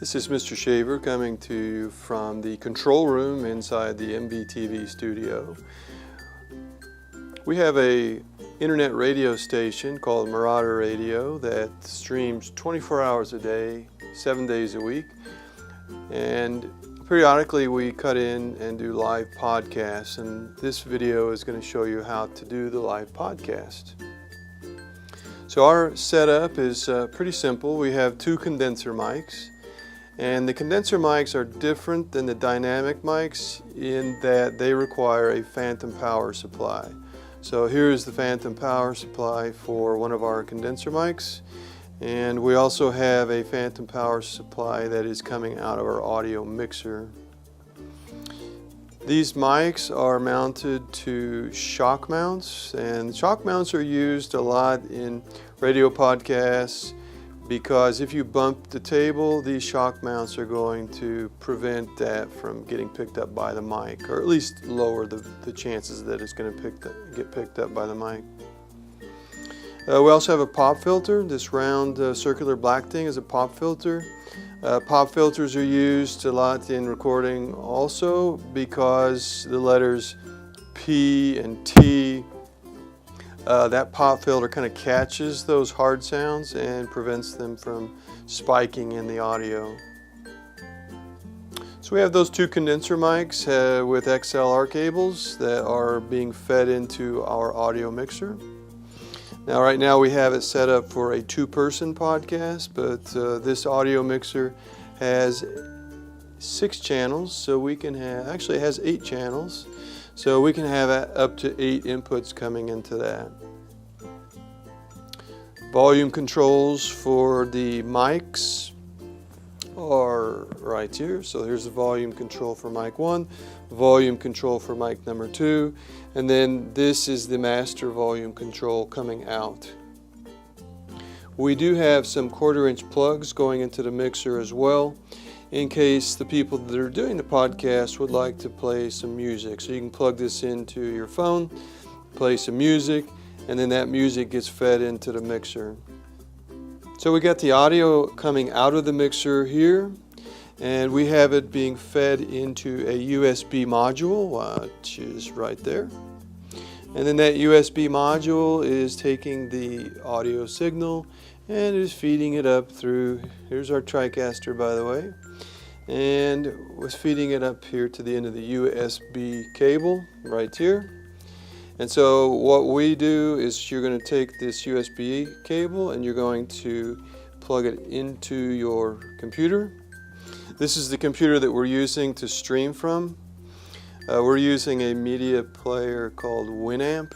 This is Mr. Shaver coming to you from the control room inside the MVTV studio. We have a internet radio station called Marauder Radio that streams 24 hours a day, 7 days a week, and periodically we cut in and do live podcasts, and this video is going to show you how to do the live podcast. So our setup is pretty simple. We have two condenser mics. And the condenser mics are different than the dynamic mics in that they require a phantom power supply. So here's the phantom power supply for one of our condenser mics. And we also have a phantom power supply that is coming out of our audio mixer. These mics are mounted to shock mounts, and shock mounts are used a lot in radio podcasts, because if you bump the table, these shock mounts are going to prevent that from getting picked up by the mic, or at least lower the chances that it's going to get picked up by the mic. We also have a pop filter. This round circular black thing is a pop filter. Pop filters are used a lot in recording also because the letters P and T, that pop filter kind of catches those hard sounds and prevents them from spiking in the audio. So we have those two condenser mics with XLR cables that are being fed into our audio mixer. Now right now we have it set up for a two-person podcast, but this audio mixer has 6 channels, so we can have, actually it has 8 channels. So we can have up to 8 inputs coming into that. Volume controls for the mics are right here. So here's the volume control for mic 1, volume control for mic number 2, and then this is the master volume control coming out. We do have some 1/4-inch plugs going into the mixer as well, in case the people that are doing the podcast would like to play some music. So you can plug this into your phone, play some music, and then that music gets fed into the mixer. So we got the audio coming out of the mixer here, and we have it being fed into a USB module, which is right there. And then that USB module is taking the audio signal and is feeding it up through, here's our TriCaster by the way, and was feeding it up here to the end of the USB cable right here. And so what we do is you're going to take this USB cable and you're going to plug it into your computer. This is the computer that we're using to stream from. We're using a media player called Winamp.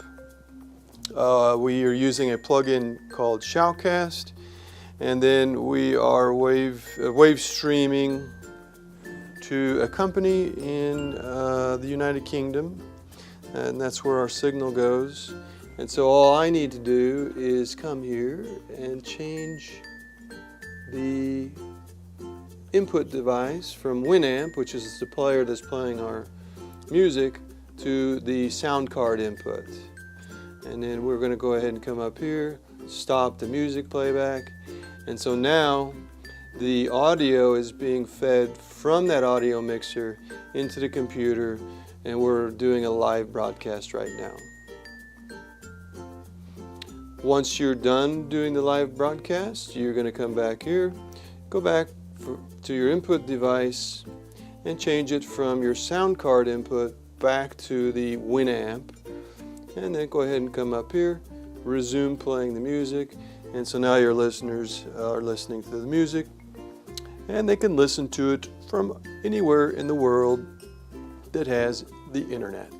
We are using a plugin called Shoutcast, and then we are wave streaming to a company in the United Kingdom, and that's where our signal goes. And so all I need to do is come here and change the input device from Winamp, which is the player that's playing our music, to the sound card input. And then we're going to go ahead and come up here, stop the music playback, and so now the audio is being fed from that audio mixer into the computer, and we're doing a live broadcast right now. Once you're done doing the live broadcast, you're going to come back here, go back to your input device and change it from your sound card input back to the Winamp, and then go ahead and come up here, resume playing the music, and so now your listeners are listening to the music, and they can listen to it from anywhere in the world that has the internet.